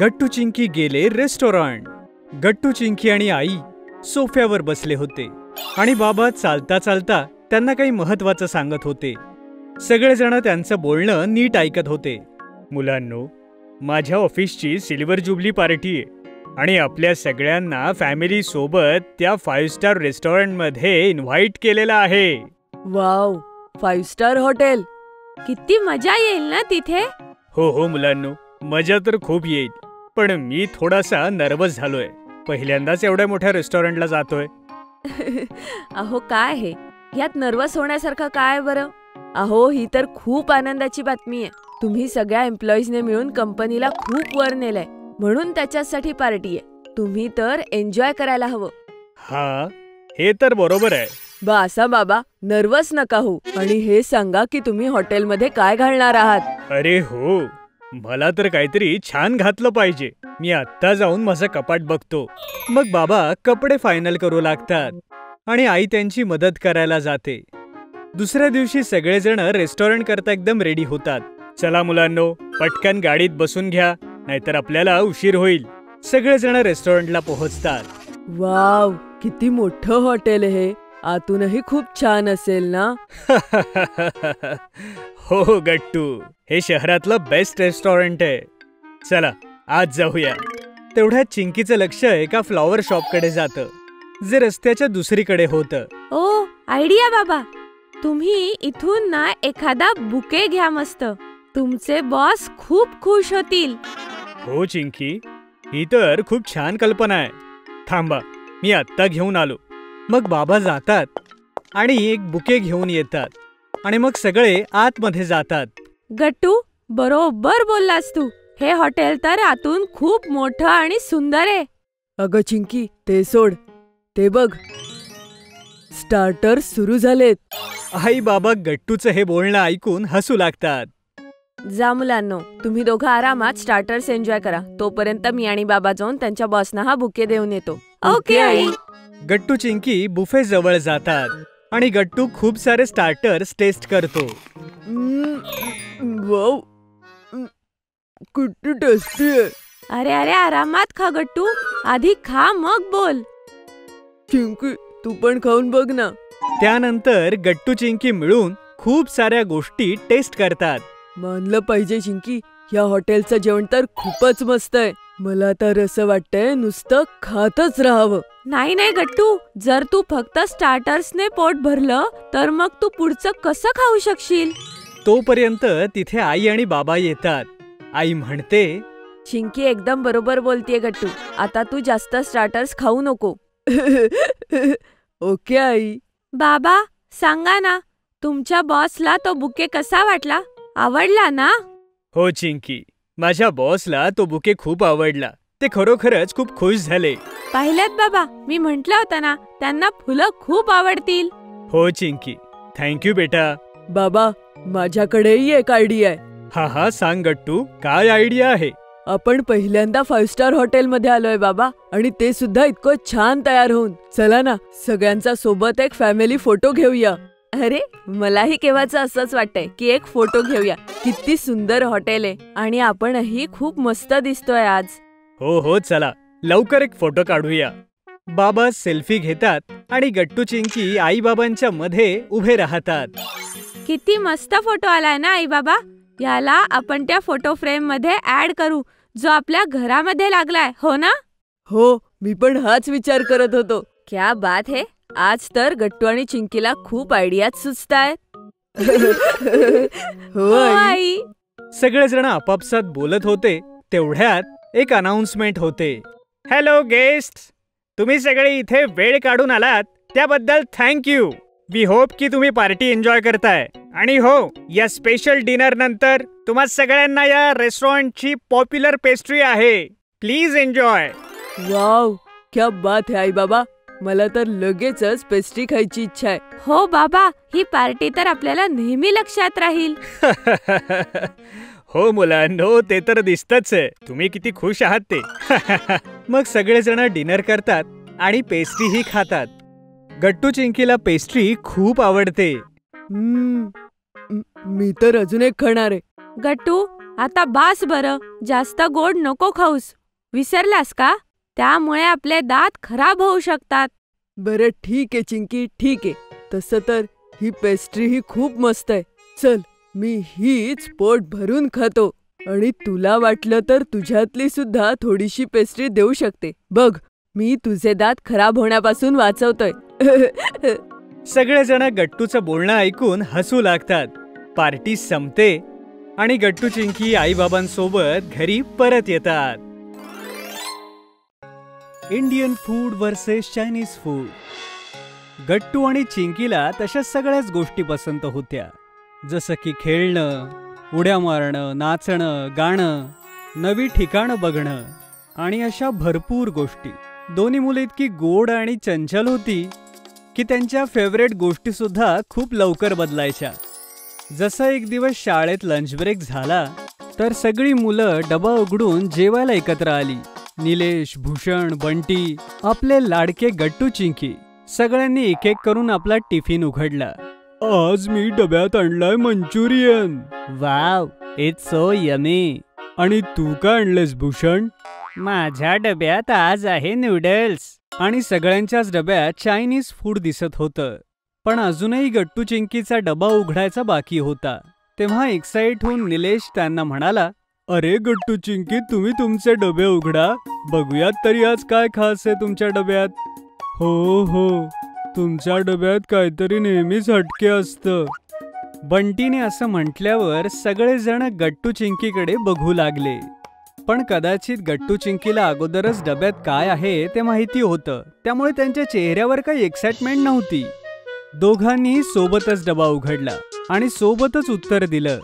गट्टू चिंकी गेले रेस्टॉरंट. गट्टू चिंकी आणि आई सोफ्यावर बसले होते आणि बाबा चालता चालता त्यांना काही महत्वाचं सांगत होते. सगळेजण त्यांचं बोलणं नीट ऐकत होते. मुलांनो, माझ्या ऑफिसची सिल्वर जुबली पार्टी आहे आणि आपल्या सगळ्यांना फॅमिली सोबत त्या 5 स्टार रेस्टॉरंटमध्ये इन्व्हाइट केलेलं आहे. Wow, 5 star hotel. किती मजा येईल ना तिथे. हो हो मुलांनो, मजा तर खूप येईल. पण मी थोडासा नर्वस झालोय. पहिल्यांदाच एवढ्या मोठ्या रेस्टॉरंटला जातोय. अहो काय हे, यात नर्वस होण्यासारखं काय बरं? अहो ही तर खूप आनंदाची बातमी आहे. तुम्ही सगळ्या एम्प्लॉईजने मिळून कंपनीला खूप वर नेलंय, म्हणून त्याच्यासाठी पार्टी आहे. तुम्ही तर एन्जॉय करायला हवं. हा, हे तर बरोबर आहे. बासा बाबा, नर्वस नका हो आणि हे सांगा की तुम्ही हॉटेलमध्ये काय घालणार आहात. अरे हो, मला तर काहीतरी छान घातलं पाहिजे. मी आत्ता जाऊन माझं कपाट बघतो. मग बाबा कपडे फायनल करू लागतात आणि आई त्यांची मदत करायला जाते. दुसऱ्या दिवशी सगळेजण रेस्टॉरंट करता एकदम रेडी होतात. चला मुलांनो, पटकन गाडीत बसून घ्या, नाहीतर आपल्याला उशीर होईल. सगळेजण रेस्टॉरंटला पोहोचतात. वाव, किती मोठं हॉटेल आहे. आतूनही खूप छान असेल ना. हो गट्टू, हे शहरातलं बेस्ट रेस्टॉरंट आहे. चला आज जाऊया. तेवढ्यात चिंकीचं लक्ष एका फ्लॉवर शॉपकडे जातं, जे रस्त्याच्या दुसरीकडे होतं. ओ, आयडिया बाबा. तुम्ही इथून ना एखादा बुके घ्या मस्त. तुमचे बॉस खूप खुश होतील. हो चिंकी, ही तर खूप छान कल्पना आहे. थांबा, मी आत्ता घेऊन आलो. मग बाबा जातात आणि एक बुके घेऊन येतात आणि मग सगळे आतमध्ये जातात. गट्टू, बरोबर बोललास तू. हे हॉटेल तर आतून खूप मोठं आणि सुंदर आहे. अगं चिंकी, ते सोड. ते बघ, स्टार्टर सुरू झालेत. आई बाबा गट्टूचं हे बोलणं ऐकून हसू लागतात. जा मुलांनो, तुम्ही दोघं आरामात स्टार्टर्स एन्जॉय करा. तोपर्यंत मी आणि बाबा जाऊन त्यांच्या बॉसना हा बुके देऊन येतो. Okay I. Gattu Chinki buffet जवळ जातात आणि गट्टू खूप सारे स्टार्टर्स टेस्ट करतो. वाव, किती टेस्टी आहे. अरे अरे, आरामात खा गट्टू. आधी खा मग बोल. चिंकी, तू पण खाऊन बघ ना. त्यानंतर गट्टू चिंकी मिळून खूप साऱ्या गोष्टी टेस्ट करतात. मानलं पाहिजे चिंकी, या हॉटेलचं जेवण तर खूपच मस्त आहे. मला तर असं वाटतंय नुसतं खातच राहावं. नाही नाही गट्टू, जर तू फक्त स्टार्टर्सने पोट भरलं तर मग तू पुढचं कसं खाऊ शकशील. तोपर्यंत तिथे आई आणि बाबा येतात. आई म्हणते, चिंकी एकदम बरोबर बोलतेय गट्टू. आता तू जास्त स्टार्टर्स खाऊ नको. Okay I. बाबा सांगा ना, तुमच्या बॉसला तो बुके कसा वाटला? आवडला ना? हो चिंकी, माझ्या बॉसला तो बुके खूप आवडला. ते खरोखरच खूप खुश झाले. पाहिलं बाबा, मी म्हटलं होतं ना, त्यांना फुलं खूप आवडतील. हो चिंकी, थँक्यू बेटा. बाबा, माझ्याकडेही एक आयडिया आहे. हा हा, सांग गट्टू, काय आयडिया आहे? आपण पहिल्यांदा 5 स्टार हॉटेल मध्ये आलोय बाबा, आणि ते सुद्धा इतकं छान तयार होऊन. चला ना, सगळ्यांचा सोबत एक फॅमिली फोटो घेऊया. अरे, मलाही केव्हाच असंच वाटतंय की एक फोटो घेऊया. किती सुंदर हॉटेल आहे आणि आपणही खूप मस्त दिसतोय आज. हो हो, चला लवकर एक फोटो काढूया. बाबा सेल्फी घेतात आणि गट्टू चिंकी आई बाबांच्या मध्ये उभे राहतात. किती मस्त फोटो आलाय ना आई बाबा. याला आपण त्या फोटो फ्रेम मध्ये ऍड करू, जो आपल्या घरामध्ये लागलाय, हो ना? हो, मी पण हाच विचार करत होतो. क्या बात है. आज तर गट्टू आणि चिंकीला खूप आयडियाज सुचतायत. हो आई. सगळेजण आपापसात बोलत होते. तेवढ्यात एक अनाउन्समेंट होते. हॅलो गेस्ट, तुम्ही सगळे इथे वेळ काढून आलात त्याबद्दल थँक्यू. वी होप की तुम्ही पार्टी एन्जॉय करताय. आणि हो, या स्पेशल डिनर नंतर तुम्हा सगळ्यांना या रेस्टॉरंटची पॉप्युलर पेस्ट्री आहे. Please enjoy. वाव, क्या बात है आई बाबा. मला तर लगेचच पेस्ट्री खायची इच्छा आहे. हो बाबा, ही पार्टी तर आपल्याला नेहमी लक्षात राहील. हो मुलांनो, ते तर दिसतच आहे तुम्ही किती खुश आहात ते. मग सगळेजण डिनर करतात आणि पेस्ट्रीही खातात. गट्टू चिंकीला पेस्ट्री खूप आवडते. मी तर अजून एक खाणार आहे. गट्टू, आता बास बरं, जास्त गोड नको खाऊस. विसरलास का? त्यामुळे आपले दात खराब होऊ शकतात. बरं ठीक आहे चिंकी, ठीक आहे. तसं तर ही पेस्ट्री ही खूप मस्त आहे. चल, मी हीच पोट भरून खातो आणि तुला वाटलं तर तुझ्यातली सुद्धा थोडीशी पेस्ट्री देऊ शकते. बघ, मी तुझे दात खराब होण्यापासून वाचवतोय. सगळेजण गट्टूचं बोलणं ऐकून हसू लागतात. पार्टी संपते आणि गट्टू चिंकी आईबाबांसोबत घरी परत येतात. Indian food versus Chinese food. Gattu आणि चिंकीला तशा सगळ्याच गोष्टी पसंत होत्या, जसं की खेळणं, उड्या मारणं, नाचणं, गाणं, नवी ठिकाणं बघणं आणि अशा भरपूर गोष्टी. दोन्ही मुलं इतकी गोड आणि चंचल होती की त्यांच्या फेवरेट गोष्टी सुद्धा खूप लवकर बदलायच्या. जसं एक दिवस शाळेत लंच ब्रेक झाला तर सगळी मुलं डबा उघडून जेवायला एकत्र आली. निलेश, भूषण, बंटी, आपले लाडके गट्टू चिंकी सगळ्यांनी एक एक करून आपला टिफिन उघडला. आज मी डब्यात आणलाय Manchurian. Wow, it's so yummy. आणि तू काय आणलेस भूषण? माझ्या डब्यात आज आहे नूडल्स. आणि सगळ्यांच्याच डब्यात चायनीज फूड दिसत होतं. पण अजूनही गट्टू चिंकीचा डबा उघडायचा बाकी होता. तेव्हा एक्साइट होऊन निलेश त्यांना म्हणाला, अरे गट्टू चिंकी, तुम्ही तुमचे डबे उघडा, बघूयात तरी आज काय खास आहे तुमच्या डब्यात. हो, तुमच्या डब्यात काहीतरी नेहमीच हटके असतं. बंटीने असं म्हटल्यावर सगळेजण गट्टू चिंकीकडे बघू लागले. पण कदाचित गट्टू चिंकीला अगोदरच डब्यात काय आहे ते माहिती होतं, त्यामुळे त्यांच्या चेहऱ्यावर काही एक्साइटमेंट नव्हती. दोघांनी सोबतच डबा उघडला आणि सोबतच उत्तर दिलं,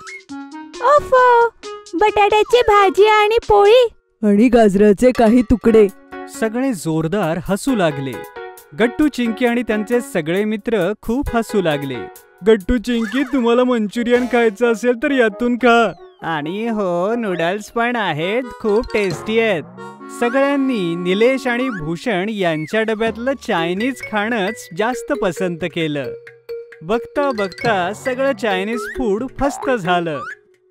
ओफो, बटाट्याची भाजी आणि पोळी आणि गाजराचे काही तुकडे. सगळे जोरदार हसू लागले. गट्टू चिंकी आणि त्यांचे सगळे मित्र खूप हसू लागले. गट्टू चिंकी, तुम्हाला मंचुरियन खायचं असेल तर यातून खा. आणि हो, नूडल्स पण आहेत, खूप टेस्टी आहेत. सगळ्यांनी निलेश आणि भूषण यांच्या डब्यातलं चायनीज खाणंच जास्त पसंत केलं. बघता बघता सगळं चायनीज फूड फस्त झालं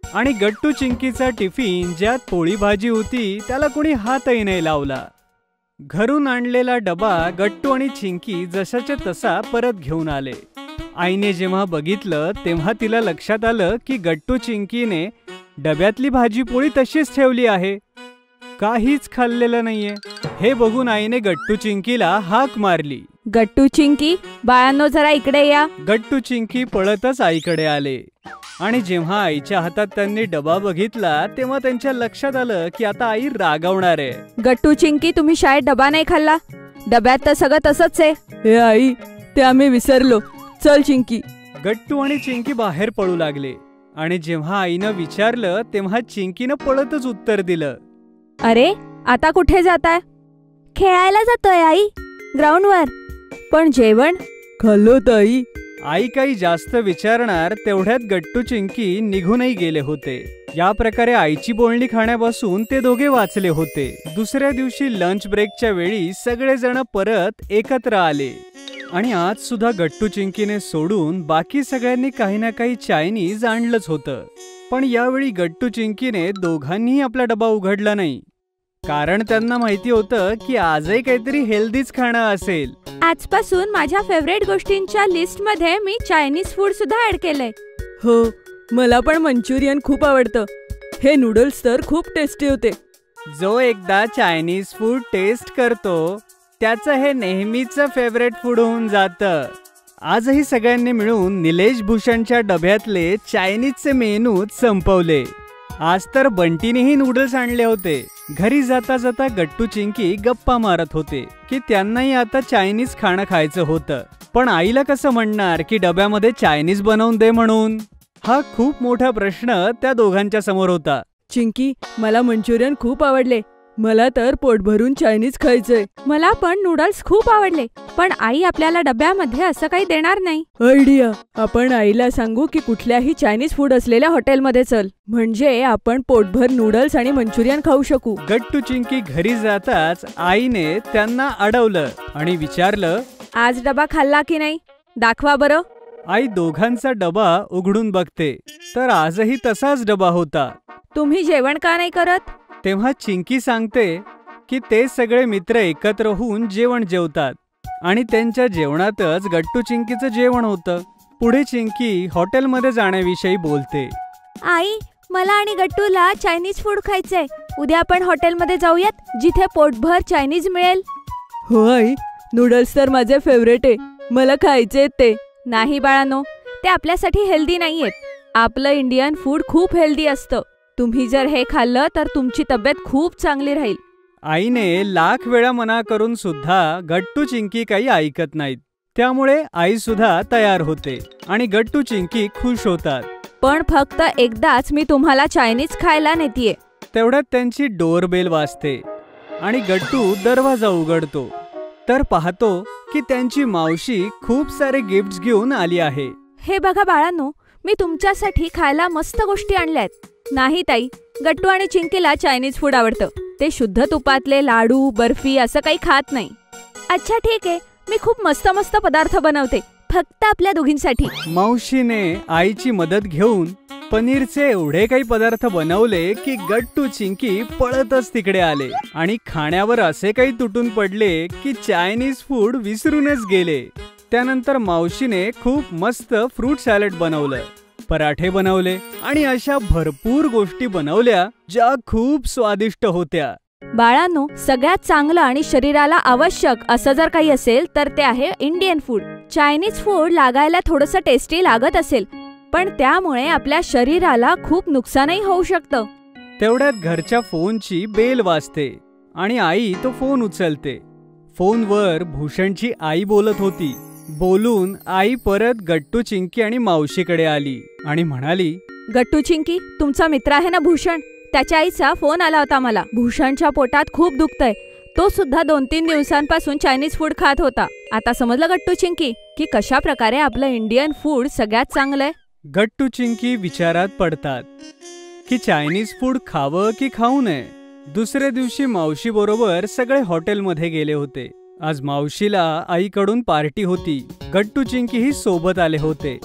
आणि गट्टू चिंकीचा टिफिन ज्यात पोळी भाजी होती त्याला कोणी हातही नाही लावला. घरून आणलेला डबा गट्टू आणि चिंकी जसाच्या तसा परत घेऊन आले. आईने जेव्हा बघितलं तेव्हा तिला लक्षात आलं की गट्टू चिंकीने डब्यातली भाजी पोळी तशीच ठेवली आहे, काहीच खाल्लेलं नाहीये. हे बघून आईने गट्टू चिंकीला हाक मारली, गट्टू चिंकी, बाळांनो जरा इकडे या. गट्टू चिंकी पळतच आईकडे आले आणि जेव्हा आईच्या हातात त्यांनी डबा बघितला तेव्हा त्यांच्या लक्षात आलं की आता आई रागावणार आहे. गट्टू चिंकी, तुम्ही शाळेत डबा नाही खाल्ला? डब्यात तर सगळं तसंच आहे. हे आई, ते आम्ही विसरलो. चल चिंकी. गट्टू आणि चिंकी बाहेर पळू लागले आणि जेव्हा आईनं विचारलं तेव्हा चिंकीनं पळतच उत्तर दिलं, अरे आता कुठे जाताय? खेळायला जातोय आई, ग्राउंडवर. पण जेवण? खाल्लो ताई. आई काही जास्त विचारणार तेवढ्यात गट्टू चिंकी निघूनही गेले होते. या प्रकारे आईची बोलणी खाण्यापासून ते दोघे वाचले होते. दुसऱ्या दिवशी लंच ब्रेकच्या वेळी सगळेजण परत एकत्र आले आणि आज सुद्धा गट्टू चिंकीने सोडून बाकी सगळ्यांनी काही ना काही चायनीज आणलंच होतं. पण यावेळी गट्टू चिंकीने दोघांनीही आपला डबा उघडला नाही, कारण त्यांना माहिती होतं की आजही काहीतरी हेल्दीच खाणं असेल. आजपासून माझ्या फेवरेट गोष्टींच्या लिस्ट मध्ये मी चायनीज फूड सुद्धा ऍड केलंय. हो, मला पण मंचुरियन खूप आवडतं. हे नूडल्स तर खूप टेस्टी होते. जो एकदा चायनीज फूड टेस्ट करतो त्याचं हे नेहमीचं फेवरेट फूड होऊन जातं. आजही सगळ्यांनी मिळून निलेश भूषणच्या डब्यातले चायनीजचे मेनूच संपवले. आज तर बंटीनेही नूडल्स आणले होते. घरी जाता जाता गट्टू चिंकी गप्पा मारत होते की त्यांनाही आता चायनीज खाणं खायचं होतं. पण आईला कसं म्हणणार की डब्यामध्ये चायनीज बनवून दे म्हणून? हा खूप मोठा प्रश्न त्या दोघांच्या समोर होता. चिंकी, मला मंचुरियन खूप आवडले. मला तर पोट भरून चायनीज खायचंय. मला पण नूडल्स खूप आवडले, पण आई आपल्याला डब्यामध्ये असं काही देणार नाही. आयडिया, आपण आईला सांगू की कुठल्याही चायनीज फूड असलेल्या हॉटेलमध्ये चल, म्हणजे आपण पोटभर नूडल्स आणि मंचुरियन खाऊ शकू. गट्टू चिंकी घरी जाताच आईने त्यांना अडवलं आणि विचारलं, आज डबा खाल्ला की नाही, दाखवा बरं. आई दोघांचा डबा उघडून बघते तर आजही तसाच डबा होता. तुम्ही जेवण का नाही करत? तेव्हा चिंकी सांगते की ते सगळे मित्र एकत्र होऊन जेवण जेवतात आणि त्यांच्या जेवणातच गट्टू चिंकीचं जेवण होतं. पुढे चिंकी हॉटेलमध्ये जाण्याविषयी बोलते. आई, मला आणि गट्टूला चायनीज फूड खायचंय. उद्या आपण हॉटेलमध्ये जाऊयात जिथे पोटभर चायनीज मिळेल. हो आई, नूडल्स तर माझे फेवरेट आहे. मला खायचे ते. नाही बाळांनो, ते आपल्यासाठी हेल्दी नाहीयेत. आपलं इंडियन फूड खूप हेल्दी असतं. तुम्ही जर हे खाल्लं तर तुमची तब्येत खूप चांगली राहील. आईने लाख वेळा मना करून सुद्धा गट्टू चिंकी काही ऐकत नाहीत. त्यामुळे आई सुद्धा तयार होते आणि गट्टू चिंकी खुश होतात. पण फक्त एकदाच मी तुम्हाला चायनीज खायला नेतीये. तेवढ्यात त्यांची डोअरबेल वाजते आणि गट्टू दरवाजा उघडतो तर पाहतो की त्यांची मावशी खूप सारे गिफ्ट्स घेऊन आली आहे. हे बघा बाळांनो, मी तुमच्यासाठी खायला मस्त गोष्टी आणल्यात. नाही ताई, गट्टू आणि चिंकीला चायनीज फूड आवडतं. ते शुद्ध तुपातले लाडू, बर्फी असं काही खात नाही. अच्छा ठीक आहे, मी खूप मस्त मस्त पदार्थ बनवते फक्त आपल्या दोघींसाठी. मावशीने आईची मदत घेऊन पनीरचे एवढे काही पदार्थ बनवले की गट्टू चिंकी पळतच तिकडे आले आणि खाण्यावर असे काही तुटून पडले की चायनीज फूड विसरूनच गेले. त्यानंतर मावशीने खूप मस्त फ्रूट सॅलड बनवलं, पराठे बनवले आणि अशा भरपूर गोष्टी बनवल्या ज्या खूप स्वादिष्ट होत्या. बाळांनो, सगळ्यात चांगलं आणि शरीराला आवश्यक असं जर काही असेल तर ते आहे इंडियन फूड. चायनीज फूड लागायला थोडंसं टेस्टी लागत असेल, पण त्यामुळे आपल्या शरीराला खूप नुकसानही होऊ शकतं. तेवढ्यात घरच्या फोनची बेल वाजते आणि आई तो फोन उचलते. फोनवर भूषणची आई बोलत होती. बोलून आई परत गट्टू चिंकी आणि मावशीकडे आली आणि म्हणाली, गट्टू चिंकी, तुमचा मित्र आहे ना भूषण, त्याच्या आईचा फोन आला होता मला. भूषणच्या पोटात खूप दुखतंय. तो सुद्धा 2-3 दिवसांपासून चायनीज फूड खात होता. आता समजलं गट्टू चिंकी की कशा प्रकारे आपलं इंडियन फूड सगळ्यात चांगलंय. गट्टू चिंकी विचारात पडतात की चायनीज फूड खावं की खाऊ नये. दुसऱ्या दिवशी मावशी बरोबर सगळे हॉटेलमध्ये गेले होते. आज मावशीला आईकडून पार्टी होती. गट्टू चिंकीही सोबत आले होते.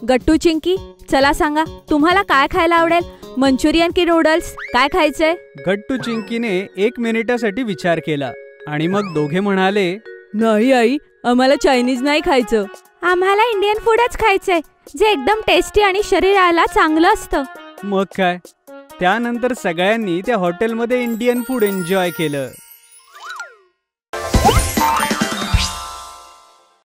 गट्टू चिंकी, चला सांगा, तुम्हाला काय खायला आवडेल? मंचुरियन की नूडल्स? काय खायचंय? गट्टू चिंकीने 1 मिनिटासाठी विचार केला आणि मग दोघे म्हणाले, नाही आई, आम्हाला चायनीज नाही खायचं. आम्हाला इंडियन फूडच खायचंय, जे एकदम टेस्टी आणि शरीराला चांगलं असतं. मग काय, त्यानंतर सगळ्यांनी त्या हॉटेलमध्ये इंडियन फूड एन्जॉय केलं.